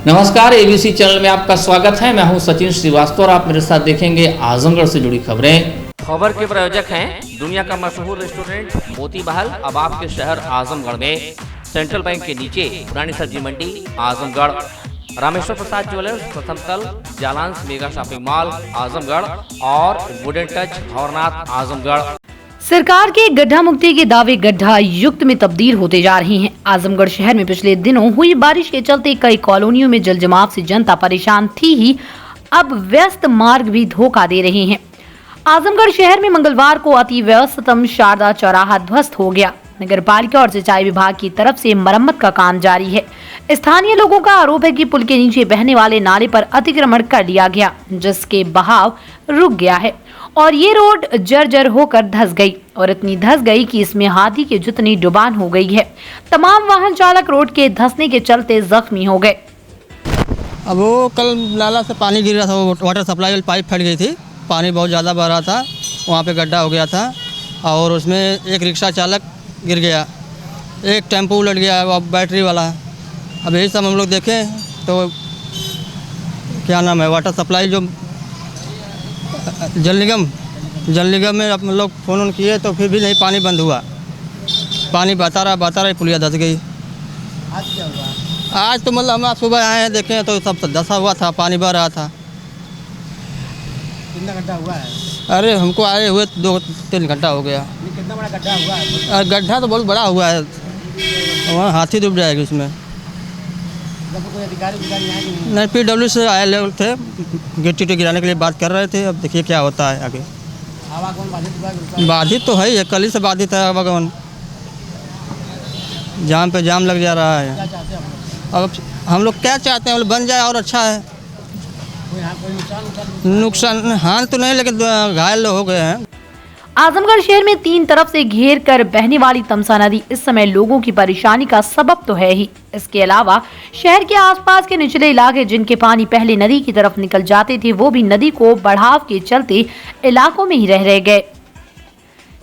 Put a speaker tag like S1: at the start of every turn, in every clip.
S1: नमस्कार, ABC channel में आपका स्वागत है। मैं हूं सचिन श्रीवास्तव और आप मेरे साथ देखेंगे आजमगढ़ से जुड़ी खबरें। खबर के प्रायोजक हैं दुनिया का मशहूर रेस्टोरेंट मोती महल। अब आपके शहर आजमगढ़ में सेंट्रल बैंक के नीचे पुरानी सब्जी मंडी आजमगढ़, रामेश्वर प्रसाद ज्वेलर्स प्रथम तल, Jalans mega shopping mall Azamgarh और वुडन टच भवरनाथ आजमगढ़।
S2: सरकार के गड्ढा मुक्ति के दावे गड्ढा युक्त में तब्दील होते जा रहे हैं। आजमगढ़ शहर में पिछले दिनों हुई बारिश के चलते कई कॉलोनियों में जल जमाव से जनता परेशान थी ही, अब व्यस्त मार्ग भी धोखा दे रहे हैं। आजमगढ़ शहर में मंगलवार को अति व्यस्ततम शारदा चौराहा ध्वस्त हो गया। नगर पालिका और सिंचाई विभाग की तरफ से मरम्मत का काम जारी है। स्थानीय लोगों का आरोप है कि पुल के नीचे बहने वाले नाले पर अतिक्रमण कर लिया गया, जिसके बहाव रुक गया है और ये रोड जर्जर होकर धंस गई और इतनी धंस गई कि इसमें हाथी के जितनी डुबान हो गई है। तमाम वाहन चालक रोड के धंसने के चलते जख्मी हो गए।
S3: अब वो कल नाला से पानी गिर रहा था, वो वाटर सप्लाई वाली पाइप फट गई थी, पानी बहुत ज़्यादा बह रहा था, वहाँ पे गड्ढा हो गया था और उसमें एक रिक्शा चालक गिर गया, एक टेम्पो उलट गया, वो बैटरी वाला। अब यही सब हम लोग देखें तो क्या नाम है, वाटर सप्लाई जो जल निगम में हम लोग फ़ोन किए तो फिर भी नहीं पानी बंद हुआ, पानी बहता रहा, पुलिया धंस गई।
S4: आज क्या हुआ?
S3: आज तो मतलब हम आज सुबह आए हैं, देखें तो सब धंसा हुआ था, पानी बह रहा था।
S4: कितना गड्ढा हुआ है?
S3: अरे हमको आए हुए 2-3 घंटा हो गया।
S4: कितना बड़ा गड्ढा हुआ है?
S3: गड्ढा तो बहुत बड़ा हुआ है, वहाँ हाथी डूब जाएगी उसमें।
S4: जब कोई अधिकारी आए कि
S3: नहीं, PW से आए लोग थे, गिट्टी गिराने के लिए बात कर रहे थे। अब देखिए क्या होता है आगे।
S4: आवागमन बाधित हुआ?
S3: बाधित तो है ही, कल ही से बाधित है आवागमन, जाम पे जाम लग जा रहा है।
S4: क्या चाहते हैं हम लोग?
S3: अब हम लोग क्या चाहते हैं, मतलब बन जाए और अच्छा है।
S4: कोई नुकसान
S3: नुकसान हाल तो नहीं, लेकिन घायल हो गए हैं।
S2: आजमगढ़ शहर में 3 तरफ से घेर कर बहने वाली तमसा नदी इस समय लोगों की परेशानी का सबब तो है ही। इसके अलावा शहर के आसपास के निचले इलाके जिनके पानी पहले नदी की तरफ निकल जाते थे, वो भी नदी को बढ़ाव के चलते इलाकों में ही रह गए,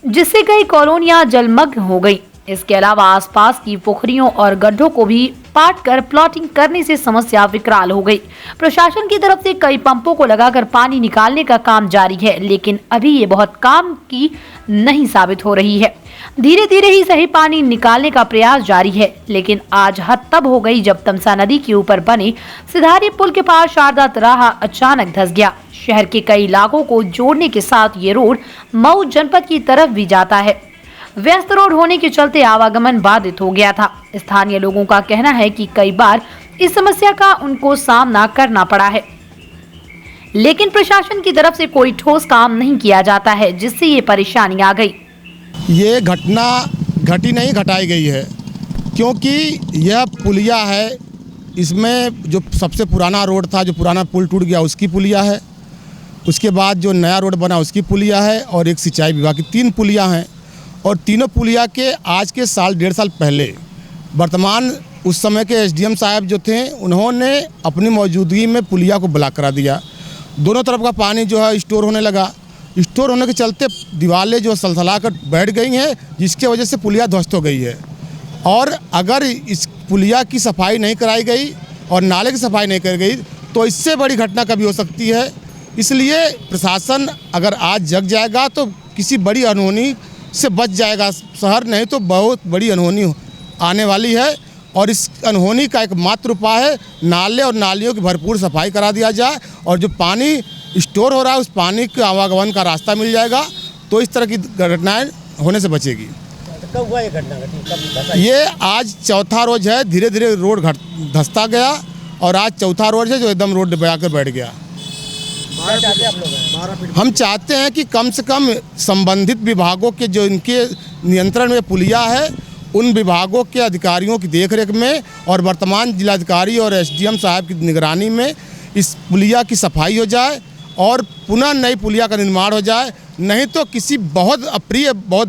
S2: जिससे कई कॉलोनियां जलमग्न हो गई। इसके अलावा आसपास की पोखरियों और गड्ढों को भी पाट कर प्लॉटिंग करने से समस्या विकराल हो गई। प्रशासन की तरफ से कई पंपों को लगाकर पानी निकालने का काम जारी है, लेकिन अभी ये बहुत काम की नहीं साबित हो रही है। धीरे धीरे ही सही पानी निकालने का प्रयास जारी है, लेकिन आज हद तब हो गई जब तमसा नदी के ऊपर बने सिधारी पुल के पास शारदा चौराहा अचानक धंस गया। शहर के कई इलाकों को जोड़ने के साथ ये रोड मऊ जनपद की तरफ भी जाता है। व्यस्त रोड होने के चलते आवागमन बाधित हो गया था। स्थानीय लोगों का कहना है कि कई बार इस समस्या का उनको सामना करना पड़ा है, लेकिन प्रशासन की तरफ से कोई ठोस काम नहीं किया जाता है, जिससे ये परेशानी आ गई।
S5: ये घटना घटी नहीं, घटाई गई है, क्योंकि यह पुलिया है। इसमें जो सबसे पुराना रोड था, जो पुराना पुल टूट गया, उसकी पुलिया है। उसके बाद जो नया रोड बना उसकी पुलिया है और एक सिंचाई विभाग की 3 पुलिया हैं। और तीनों पुलिया के आज के साल 1.5 साल पहले वर्तमान उस समय के SDM साहब जो थे, उन्होंने अपनी मौजूदगी में पुलिया को ब्लॉक करा दिया। दोनों तरफ का पानी जो है स्टोर होने लगा। स्टोर होने के चलते दीवारें जो सलसला कर बैठ गई हैं, जिसके वजह से पुलिया ध्वस्त हो गई है। और अगर इस पुलिया की सफाई नहीं कराई गई और नाले की सफाई नहीं कराई गई तो इससे बड़ी घटना कभी हो सकती है। इसलिए प्रशासन अगर आज जग जाएगा तो किसी बड़ी अनहोनी से बच जाएगा शहर, नहीं तो बहुत बड़ी अनहोनी आने वाली है। और इस अनहोनी का एकमात्र उपाय है नाले और नालियों की भरपूर सफाई करा दिया जाए और जो पानी स्टोर हो रहा है उस पानी के आवागमन का रास्ता मिल जाएगा, तो इस तरह की घटनाएं होने से बचेगी।
S4: कब हुआ ये घटना? कब?
S5: ये आज चौथा रोज है, धीरे धीरे रोड धंसता गया और आज चौथा रोज है जो एकदम रोड बजाकर बैठ गया।
S4: क्या चाहते हैं आप लोग?
S5: हम चाहते हैं कि कम से कम संबंधित विभागों के जो इनके नियंत्रण में पुलिया है, उन विभागों के अधिकारियों की देखरेख में और वर्तमान जिलाधिकारी और SDM साहब की निगरानी में इस पुलिया की सफाई हो जाए और पुनः नई पुलिया का निर्माण हो जाए। नहीं तो किसी बहुत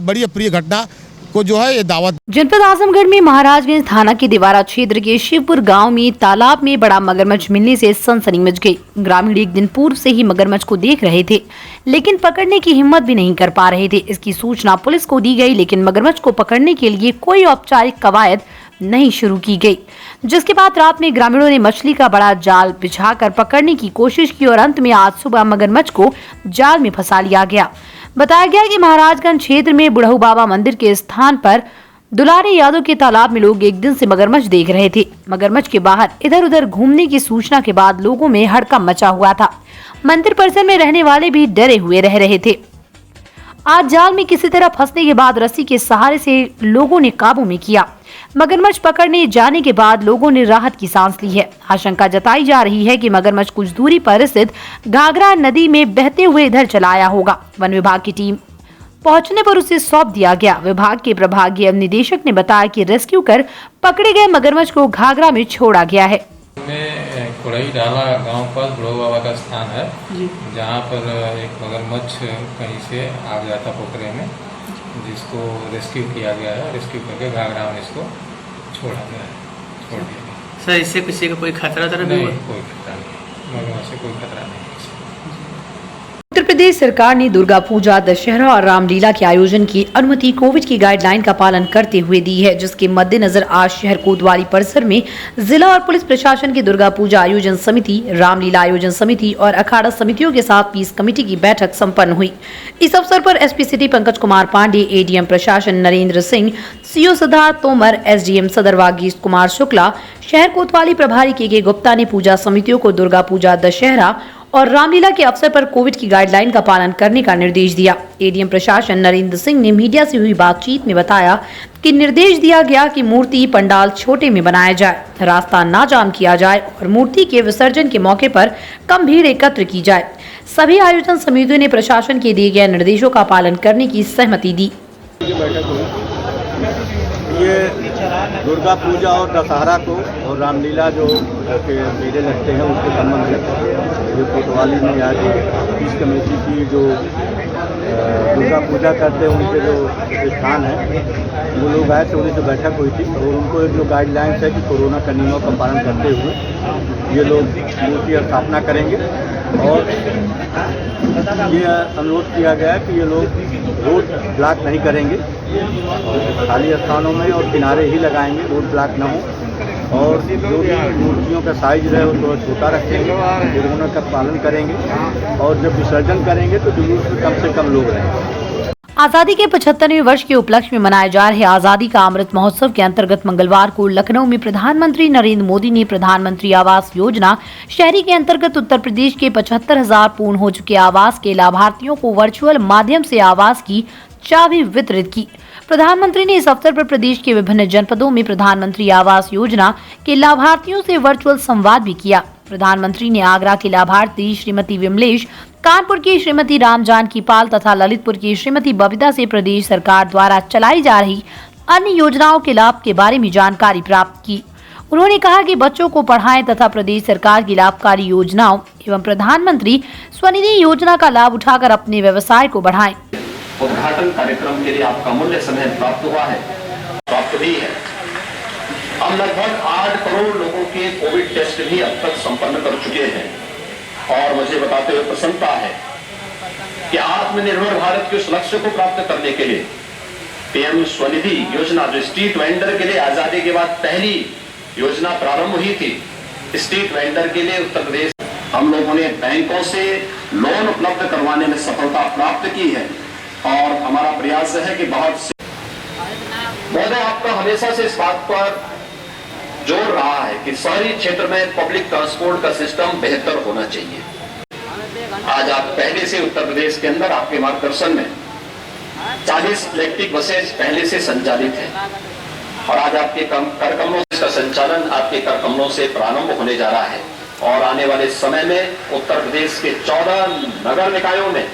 S5: बड़ी अप्रिय घटना को जो है ये दावत।
S2: जनपद आजमगढ़ में महाराजगंज थाना के दिवारा क्षेत्र के शिवपुर गांव में तालाब में बड़ा मगरमच्छ मिलने से सनसनी मच गई। ग्रामीण एक दिन पूर्व से ही मगरमच्छ को देख रहे थे, लेकिन पकड़ने की हिम्मत भी नहीं कर पा रहे थे। इसकी सूचना पुलिस को दी गई, लेकिन मगरमच्छ को पकड़ने के लिए कोई औपचारिक कवायद नहीं शुरू की गई, जिसके बाद रात में ग्रामीणों ने मछली का बड़ा जाल बिछाकर पकड़ने की कोशिश की और अंत में आज सुबह मगरमच्छ को जाल में फंसा लिया गया। बताया गया कि महाराजगंज क्षेत्र में बुढ़ऊ बाबा मंदिर के स्थान पर दुलारे यादव के तालाब में लोग एक दिन से मगरमच्छ देख रहे थे। मगरमच्छ के बाहर इधर उधर घूमने की सूचना के बाद लोगों में हड़कंप मचा हुआ था। मंदिर परिसर में रहने वाले भी डरे हुए रह रहे थे। आज जाल में किसी तरह फंसने के बाद रस्सी के सहारे से लोगों ने काबू में किया। मगरमच्छ पकड़ने जाने के बाद लोगों ने राहत की सांस ली है। आशंका जताई जा रही है कि मगरमच्छ कुछ दूरी पर स्थित घाघरा नदी में बहते हुए इधर चला आया होगा। वन विभाग की टीम पहुंचने पर उसे सौंप दिया गया। विभाग के प्रभागीय निदेशक ने बताया कि रेस्क्यू कर पकड़े गए मगरमच्छ को घाघरा में छोड़ा गया है।
S6: कुड़ई डाला गांव पर बुढ़ऊ बाबा का स्थान है, जहां पर एक मगरमच्छ कहीं से आ गया था पोखरे में, जिसको रेस्क्यू किया गया है। रेस्क्यू करके घाघरा में इसको छोड़ा गया है, छोड़ दिया गया।
S7: सर, इससे किसी का कोई खतरा तो नहीं हुआ?
S6: कोई खतरा नहीं, मगरमच्छ से कोई खतरा नहीं।
S2: उत्तर प्रदेश सरकार ने दुर्गा पूजा, दशहरा और रामलीला के आयोजन की अनुमति कोविड की गाइडलाइन का पालन करते हुए दी है, जिसके मद्देनजर आज शहर कोतवाली परिसर में जिला और पुलिस प्रशासन की दुर्गा पूजा आयोजन समिति, रामलीला आयोजन समिति और अखाड़ा समितियों के साथ पीस कमेटी की बैठक संपन्न हुई। इस अवसर पर SP city Pankaj Kumar Pandey, ADM प्रशासन नरेंद्र सिंह, सीओ सिद्धार्थ तोमर, एसडीएम सदर वागीश कुमार शुक्ला, शहर कोतवाली प्रभारी के गुप्ता ने पूजा समितियों को दुर्गा पूजा, दशहरा और रामलीला के अवसर पर कोविड की गाइडलाइन का पालन करने का निर्देश दिया। एडीएम प्रशासन नरेंद्र सिंह ने मीडिया से हुई बातचीत में बताया कि निर्देश दिया गया कि मूर्ति पंडाल छोटे में बनाया जाए, रास्ता ना जाम किया जाए और मूर्ति के विसर्जन के मौके पर कम भीड़ एकत्र की जाए। सभी आयोजन समितियों ने प्रशासन के दिए गए निर्देशों का पालन करने की सहमति दी।
S8: ये दुर्गा पूजा और दशहरा को और रामलीला जो मेले लगते हैं उसके संबंध में जो कोतवाली में आज इस कमेटी की जो दुर्गा पूजा करते हैं उनके जो स्थान है वो लोग आए थे, उन्हीं से बैठक हुई थी और उनको एक जो गाइडलाइंस है कि कोरोना का नियमों का पालन करते हुए ये लोग मूर्ति स्थापना करेंगे। और ये अनुरोध किया गया है कि ये लोग रोड ब्लॉक नहीं करेंगे और खाली स्थानों में और किनारे ही लगाएंगे, रोड ब्लॉक न हो। और जो मूर्तियों का साइज रहे वो थोड़ा छोटा रखेंगे, कोरोना का पालन करेंगे और जब विसर्जन करेंगे तो जुलूस में कम से कम लोग रहेंगे।
S2: आजादी के 75वें वर्ष के उपलक्ष्य में मनाए जा रहे आजादी का अमृत महोत्सव के अंतर्गत मंगलवार को लखनऊ में प्रधानमंत्री नरेंद्र मोदी ने प्रधानमंत्री आवास योजना शहरी के अंतर्गत उत्तर प्रदेश के 75,000 पूर्ण हो चुके आवास के लाभार्थियों को वर्चुअल माध्यम से आवास की चाबी वितरित की। प्रधानमंत्री ने इस अवसर पर प्रदेश के विभिन्न जनपदों में प्रधानमंत्री आवास योजना के लाभार्थियों से वर्चुअल संवाद भी किया। प्रधानमंत्री ने आगरा की लाभार्थी श्रीमती विमलेश, कानपुर की श्रीमती रामजानकी पाल तथा ललितपुर की श्रीमती बबीता से प्रदेश सरकार द्वारा चलाई जा रही अन्य योजनाओं के लाभ के बारे में जानकारी प्राप्त की। उन्होंने कहा कि बच्चों को पढ़ाएं तथा प्रदेश सरकार की लाभकारी योजनाओं एवं प्रधानमंत्री स्वनिधि योजना का लाभ उठाकर अपने व्यवसाय को बढ़ाएं।
S9: उद्घाटन कार्यक्रम के लिए आपका मूल्य समय प्राप्त हुआ है, प्राप्त भी है। हम लगभग 8 करोड़ लोगों के कोविड टेस्ट भी अब तक संपन्न कर चुके हैं और मुझे बताते हुए प्रसन्नता है कि आत्मनिर्भर भारत के उस लक्ष्य को प्राप्त करने के लिए पीएम स्वनिधि योजना, जो स्ट्रीट वेंडर के लिए आजादी के बाद पहली योजना प्रारंभ हुई थी, स्ट्रीट वेंडर के लिए उत्तर प्रदेश हम लोगों ने बैंकों से लोन उपलब्ध करवाने में सफलता प्राप्त की है और हमारा प्रयास है कि बहुत से महोदय आपका हमेशा से इस बात पर जोर रहा है कि शहरी क्षेत्र में पब्लिक ट्रांसपोर्ट का सिस्टम बेहतर होना चाहिए। आज आप पहले से उत्तर प्रदेश के अंदर आपके मार्गदर्शन में 40 इलेक्ट्रिक बसेस पहले से संचालित हैं और आज आपके कर कमलों का संचालन आपके कर कमलों से प्रारंभ होने जा रहा है और आने वाले समय में उत्तर प्रदेश के 14 नगर निकायों में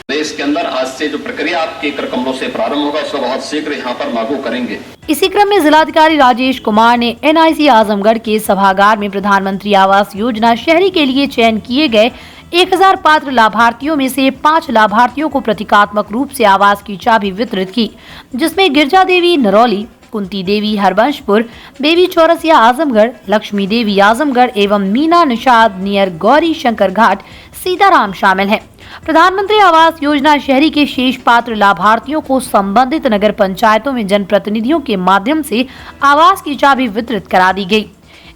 S9: देश के अंदर आज से जो प्रक्रिया आपके कर कमलों से प्रारंभ होगा उसको बहुत शीघ्र यहाँ पर लागू करेंगे।
S2: इसी क्रम में जिलाधिकारी राजेश कुमार ने एनआईसी आजमगढ़ के सभागार में प्रधानमंत्री आवास योजना शहरी के लिए चयन किए गए 1000 पात्र लाभार्थियों में से 5 लाभार्थियों को प्रतीकात्मक रूप से आवास की चाबी वितरित की, जिसमें गिरजा देवी नरौली, कुंती देवी हरबंशपुर, बेबी चौरसिया आजमगढ़, लक्ष्मी देवी आजमगढ़ एवं मीना निषाद नियर गौरी शंकर घाट सीताराम शामिल हैं। प्रधानमंत्री आवास योजना शहरी के शेष पात्र लाभार्थियों को संबंधित नगर पंचायतों में जनप्रतिनिधियों के माध्यम से आवास की चाबी वितरित करा दी गई।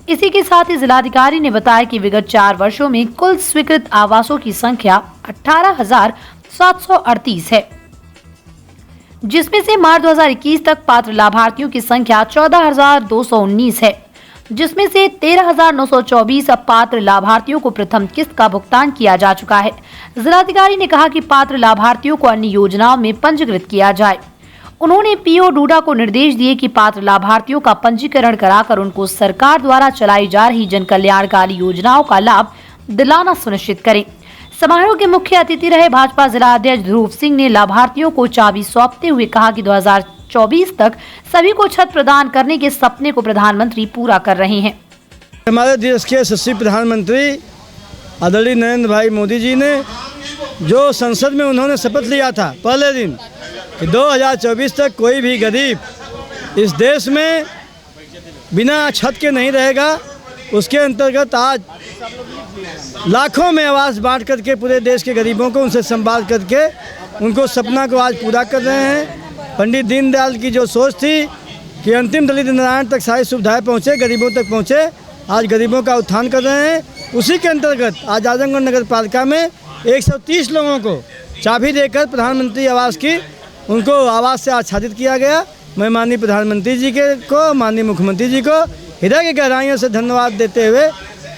S2: इसी के साथ ही जिलाधिकारी ने बताया कि विगत 4 वर्षों में कुल स्वीकृत आवासों की संख्या 18,738 है, जिसमें से मार्च 2021 तक पात्र लाभार्थियों की संख्या 14,219 है, जिसमें से 13,924 पात्र लाभार्थियों को प्रथम किस्त का भुगतान किया जा चुका है। जिलाधिकारी ने कहा कि पात्र लाभार्थियों को अन्य योजनाओं में पंजीकृत किया जाए। उन्होंने पीओ डूडा को निर्देश दिए कि पात्र लाभार्थियों का पंजीकरण कराकर उनको सरकार द्वारा चलाई जा रही जन कल्याणकारी योजनाओं का लाभ दिलाना सुनिश्चित करें। समारोह के मुख्य अतिथि रहे भाजपा जिला अध्यक्ष ध्रुव सिंह ने लाभार्थियों को चाबी सौंपते हुए कहा कि 2024 तक सभी को छत प्रदान करने के सपने को प्रधानमंत्री पूरा कर रहे हैं।
S10: हमारे देश के यशस्वी प्रधानमंत्री आदरणीय नरेंद्र भाई मोदी जी ने जो संसद में उन्होंने शपथ लिया था पहले दिन कि 2024 तक कोई भी गरीब इस देश में बिना छत के नहीं रहेगा, उसके अंतर्गत आज लाखों में आवास बांट करके पूरे देश के गरीबों को उनसे संवाद करके उनको सपना को आज पूरा कर रहे हैं। पंडित दीनदयाल की जो सोच थी कि अंतिम दलित नारायण तक सारी सुविधाएं पहुँचे, गरीबों तक पहुँचे, आज गरीबों का उत्थान कर रहे हैं। उसी के अंतर्गत आज आजमगढ़ नगर पालिका में 130 लोगों को चाबी देकर प्रधानमंत्री आवास की उनको आवास से आच्छादित किया गया। मैं माननीय प्रधानमंत्री जी को, माननीय मुख्यमंत्री जी को हृदय की गहराइयों से धन्यवाद देते हुए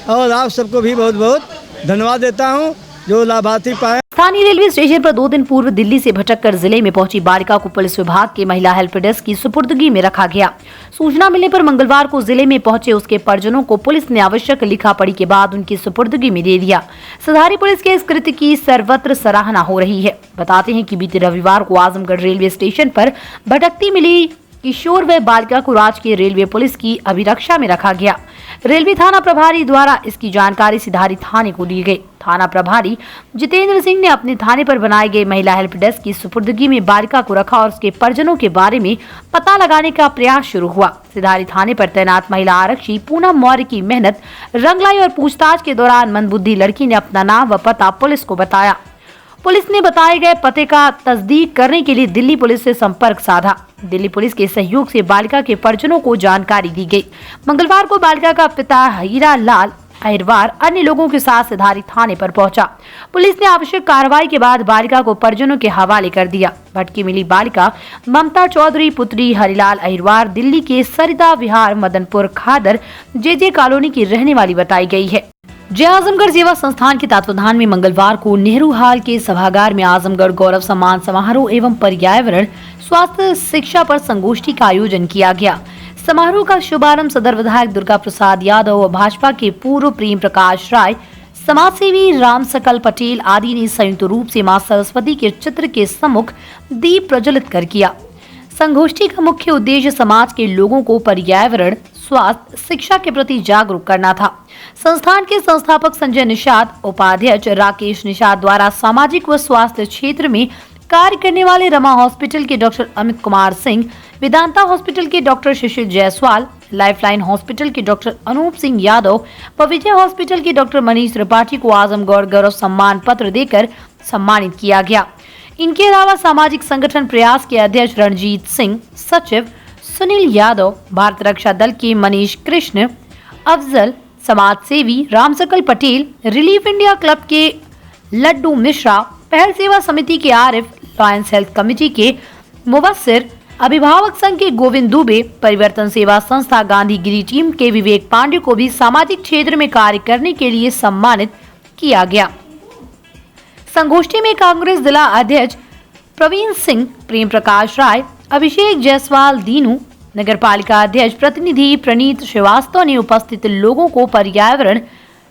S10: और आप सबको भी बहुत बहुत धन्यवाद देता हूं जो लाभार्थी पाए।
S2: स्थानीय रेलवे स्टेशन पर 2 दिन पूर्व दिल्ली से भटककर जिले में पहुंची बालिका को पुलिस विभाग के महिला हेल्प डेस्क की सुपुर्दगी में रखा गया। सूचना मिलने पर मंगलवार को जिले में पहुंचे उसके परिजनों को पुलिस ने आवश्यक लिखा पढ़ी के बाद उनकी सुपुर्दगी में दे दिया। सधारी पुलिस के इस कृत्य की सर्वत्र सराहना हो रही है। बताते हैं कि बीते रविवार को आजमगढ़ रेलवे स्टेशन पर भटकती मिली किशोर व बालिका को राजकीय रेलवे पुलिस की अभिरक्षा में रखा गया। रेलवे थाना प्रभारी द्वारा इसकी जानकारी सिधारी थाने को दी गई। थाना प्रभारी जितेंद्र सिंह ने अपने थाने पर बनाए गए महिला हेल्प डेस्क की सुपुर्दगी में बालिका को रखा और उसके परिजनों के बारे में पता लगाने का प्रयास शुरू हुआ। सिधारी थाने पर तैनात महिला आरक्षी पूनम मौर्य की मेहनत रंग लाई और पूछताछ के दौरान मंदबुद्धि लड़की ने अपना नाम व पता पुलिस को बताया। पुलिस ने बताए गए पते का तस्दीक करने के लिए दिल्ली पुलिस से संपर्क साधा। दिल्ली पुलिस के सहयोग से बालिका के परिजनों को जानकारी दी गई। मंगलवार को बालिका का पिता हीरा लाल अहिरवार अन्य लोगों के साथ सिधारी थाने पर पहुंचा। पुलिस ने आवश्यक कार्रवाई के बाद बालिका को परिजनों के हवाले कर दिया। भटकी मिली बालिका ममता चौधरी पुत्री हरिलाल अहिरवार दिल्ली के सरिता विहार मदनपुर खादर जेजे कॉलोनी की रहने वाली बताई गई है। जय आजमगढ़ सेवा संस्थान के तत्वाधान में मंगलवार को नेहरू हाल के सभागार में आजमगढ़ गौरव सम्मान समारोह एवं पर्यावरण स्वास्थ्य शिक्षा पर संगोष्ठी का आयोजन किया गया। समारोह का शुभारंभ सदर विधायक दुर्गा प्रसाद यादव व भाजपा के पूर्व प्रेम प्रकाश राय, समाजसेवी राम सकल पटेल आदि ने संयुक्त रूप से मां सरस्वती के चित्र के सम्मुख दीप प्रज्वलित कर किया। संगोष्ठी का मुख्य उद्देश्य समाज के लोगों को पर्यावरण, स्वास्थ्य, शिक्षा के प्रति जागरूक करना था। संस्थान के संस्थापक संजय निषाद, उपाध्यक्ष राकेश निषाद द्वारा सामाजिक व स्वास्थ्य क्षेत्र में कार्य करने वाले रमा हॉस्पिटल के डॉक्टर अमित कुमार सिंह, वेदांता हॉस्पिटल के डॉक्टर शिशिर जायसवाल, लाइफलाइन हॉस्पिटल के डॉक्टर अनूप सिंह यादव व विजय हॉस्पिटल के डॉक्टर मनीष त्रिपाठी को आजमगढ़ गौरव सम्मान पत्र देकर सम्मानित किया गया। इनके अलावा सामाजिक संगठन प्रयास के अध्यक्ष रणजीत सिंह, सचिव सुनील यादव, भारत रक्षा दल के मनीष कृष्ण, अफजल, समाज सेवी Ramsakal Patel, relief India club के लड्डू मिश्रा, पहल सेवा समिति के आरिफ, लॉयंस हेल्थ कमेटी के मुबस्सिर, अभिभावक संघ के गोविंद दुबे, परिवर्तन सेवा संस्था गांधीगिरी टीम के विवेक पांडे को भी सामाजिक क्षेत्र में कार्य करने के लिए सम्मानित किया गया। संगोष्ठी में कांग्रेस जिला अध्यक्ष प्रवीण सिंह, प्रेम प्रकाश राय, अभिषेक जायसवाल, दीनू, नगर पालिका अध्यक्ष प्रतिनिधि प्रणीत श्रीवास्तव ने उपस्थित लोगों को पर्यावरण,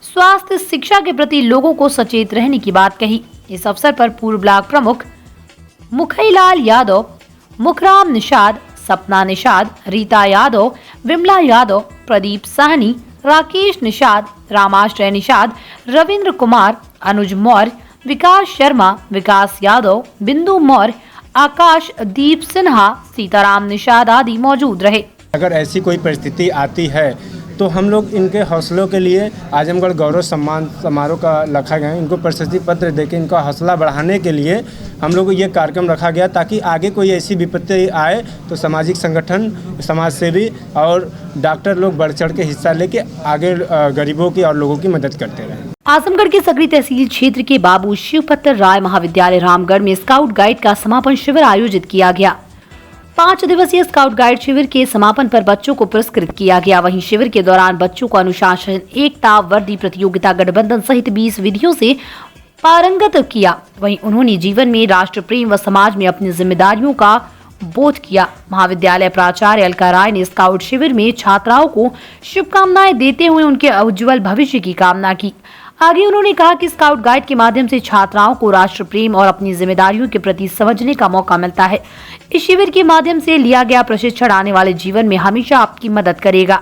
S2: स्वास्थ्य, शिक्षा के प्रति लोगों को सचेत रहने की बात कही। इस अवसर पर पूर्व ब्लॉक प्रमुख मुखईलाल यादव, मुखराम निषाद, सपना निषाद, रीता यादव, विमला यादव, प्रदीप साहनी, राकेश निषाद, रामाश्रय निषाद, रविंद्र कुमार, अनुज मौर्य, विकास शर्मा, विकास यादव, बिंदु मौर्य, आकाश, दीप सिन्हा, सीताराम निषाद आदि मौजूद रहे।
S11: अगर ऐसी कोई परिस्थिति आती है
S10: तो हम लोग इनके हौसलों के लिए आजमगढ़ गौरव सम्मान समारोह का रखा गया है। इनको प्रशस्ति पत्र देके इनका हौसला बढ़ाने के लिए हम लोग को ये कार्यक्रम रखा गया, ताकि आगे कोई ऐसी विपत्ति आए तो सामाजिक संगठन, समाज सेवी और डॉक्टर लोग बढ़ चढ़ के हिस्सा लेके आगे गरीबों की और लोगों की मदद करते रहें।
S2: आजमगढ़ के सकरी तहसील क्षेत्र के बाबू शिवपत्र राय महाविद्यालय रामगढ़ में स्काउट गाइड का समापन शिविर आयोजित किया गया। 5 दिवसीय स्काउट गाइड शिविर के समापन पर बच्चों को पुरस्कृत किया गया। वहीं शिविर के दौरान बच्चों को अनुशासन, एकता, वर्दी प्रतियोगिता, गठबंधन सहित 20 विधियों से पारंगत किया। वहीं उन्होंने जीवन में राष्ट्र प्रेम व समाज में अपनी जिम्मेदारियों का बोध किया। महाविद्यालय प्राचार्य अलका राय ने स्काउट शिविर में छात्राओं को शुभकामनाएं देते हुए उनके उज्जवल भविष्य की कामना की। आगे उन्होंने कहा कि स्काउट गाइड के माध्यम से छात्राओं को राष्ट्र प्रेम और अपनी जिम्मेदारियों के प्रति समझने का मौका मिलता है। इस शिविर के माध्यम से लिया गया प्रशिक्षण आने वाले जीवन में हमेशा आपकी मदद करेगा।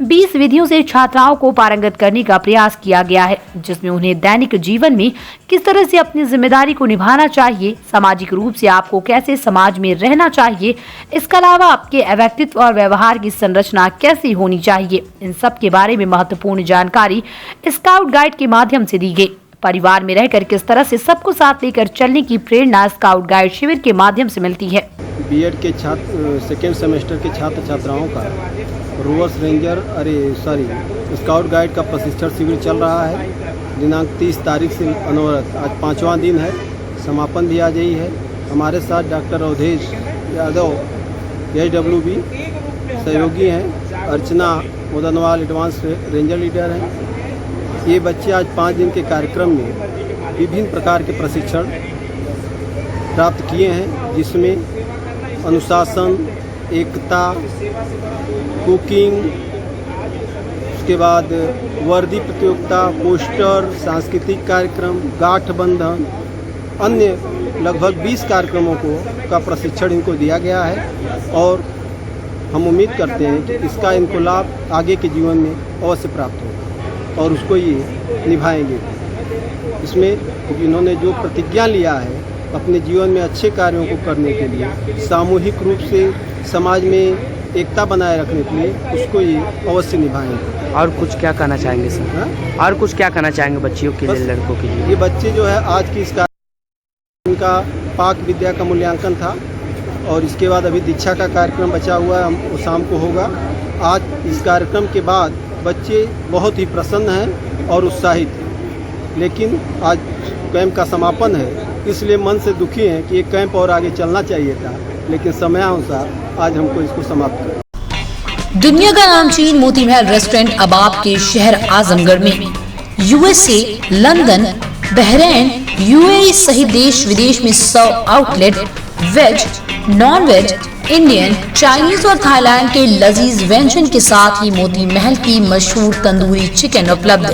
S2: 20 विधियों से छात्राओं को पारंगत करने का प्रयास किया गया है, जिसमें उन्हें दैनिक जीवन में किस तरह से अपनी जिम्मेदारी को निभाना चाहिए, सामाजिक रूप से आपको कैसे समाज में रहना चाहिए, इसके अलावा आपके व्यक्तित्व और व्यवहार की संरचना कैसी होनी चाहिए, इन सब के बारे में महत्वपूर्ण जानकारी स्काउट गाइड के माध्यम से दी गई। परिवार में रहकर किस तरह से सबको साथ लेकर चलने की प्रेरणा स्काउट गाइड शिविर के माध्यम से मिलती है।
S3: बीएड के छात्र सेकेंड सेमेस्टर के छात्र छात्राओं का रोवर्स रेंजर स्काउट गाइड का प्रशिक्षण शिविर चल रहा है। दिनांक 30 तारीख से अनवरत आज 5वां दिन है, समापन भी आज ही है। हमारे साथ डॉक्टर अवधेश यादव SWB सहयोगी हैं, अर्चना मोदनवाल एडवांस रेंजर लीडर हैं। ये बच्चे आज 5 दिन के कार्यक्रम में विभिन्न प्रकार के प्रशिक्षण प्राप्त किए हैं, जिसमें अनुशासन, एकता, कुकिंग, उसके बाद वर्दी प्रतियोगिता, पोस्टर, सांस्कृतिक कार्यक्रम, गाठबंधन, अन्य लगभग 20 कार्यक्रमों का प्रशिक्षण इनको दिया गया है। और हम उम्मीद करते हैं कि इसका इनको लाभ आगे के जीवन में अवश्य प्राप्त होगा और उसको ये निभाएंगे। इसमें इन्होंने जो प्रतिज्ञा लिया है अपने जीवन में अच्छे कार्यों को करने के लिए, सामूहिक रूप से समाज में एकता बनाए रखने के लिए, उसको ये अवश्य निभाएंगे।
S7: और कुछ क्या कहना चाहेंगे सर?
S3: हाँ?
S7: और कुछ क्या कहना चाहेंगे बच्चियों के लिए, लड़कों के लिए?
S3: ये बच्चे जो है आज की इनका पाक विद्या का मूल्यांकन था और इसके बाद अभी दीक्षा का कार्यक्रम बचा हुआ है, वो शाम को होगा। आज इस कार्यक्रम के बाद बच्चे बहुत ही प्रसन्न हैं और उत्साहित हैं, लेकिन आज कैंप का समापन है, इसलिए मन से दुखी हैं कि ये कैंप और आगे चलना चाहिए था, लेकिन समयानुसार आज हमको इसको समाप्त कर।
S2: दुनिया का नामचीन मोती महल रेस्टोरेंट अब आपके शहर आजमगढ़ में USA, लंदन, बहरीन, UAE सहित देश विदेश में 100 outlet veg, non veg, Indian, Chinese और थाईलैंड के लजीज व्यंजन के साथ ही मोती महल की मशहूर तंदूरी चिकन उपलब्ध।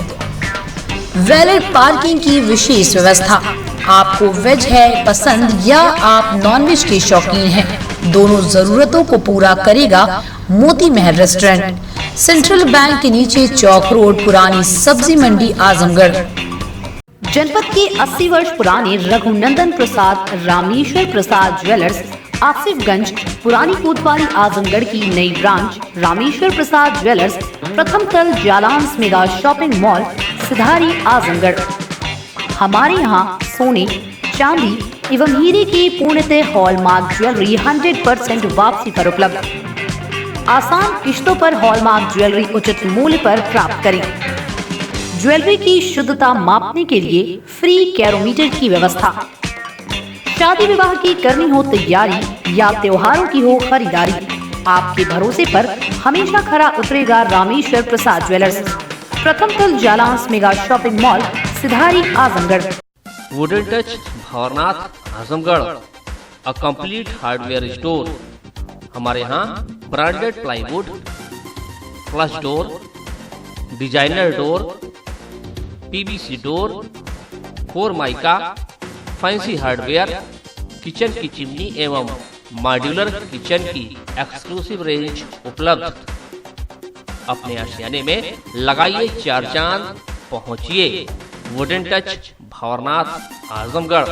S2: वैलेट पार्किंग की विशेष व्यवस्था। आपको वेज है पसंद या आप नॉन वेज के शौकीन हैं, दोनों जरूरतों को पूरा करेगा Moti Mahal restaurant. Central bank के नीचे चौक रोड, पुरानी सब्जी मंडी, आजमगढ़। जनपद के 80 वर्ष पुराने रघुनंदन प्रसाद रामेश्वर प्रसाद ज्वेलर्स, आसिफगंज, पुरानी कोतवाली, आजमगढ़ की नई ब्रांच रामेश्वर प्रसाद ज्वेलर्स, प्रथम तल Jalans mega shopping mall, Sidhari, Azamgarh. हमारे यहाँ सोने, चांदी एवं हीरे की पूर्णतः हॉलमार्क ज्वेलरी 100% वापसी पर उपलब्ध। आसान किश्तों पर हॉलमार्क ज्वेलरी उचित मूल्य पर प्राप्त करें। ज्वेलरी की शुद्धता मापने के लिए फ्री कैरोमीटर की व्यवस्था। शादी विवाह की करनी हो तैयारी या त्योहारों की हो खरीदारी, आपके भरोसे पर हमेशा खरा उतरेगा रामेश्वर प्रसाद ज्वेलर्स, प्रथम तल Jalans mega shopping mall, Sidhari, Azamgarh.
S1: Wooden touch Bhawarnath, Azamgarh, a complete hardware store. हमारे यहाँ branded plywood, flush door, designer door, PVC door, formica, fancy hardware, kitchen की चिमनी एवं मॉड्यूलर किचन की एक्सक्लूसिव रेंज उपलब्ध। अपने आशियाने में लगाइए 4 चांद, पहुंचिए वुडन टच भवरनाथ, आजमगढ़।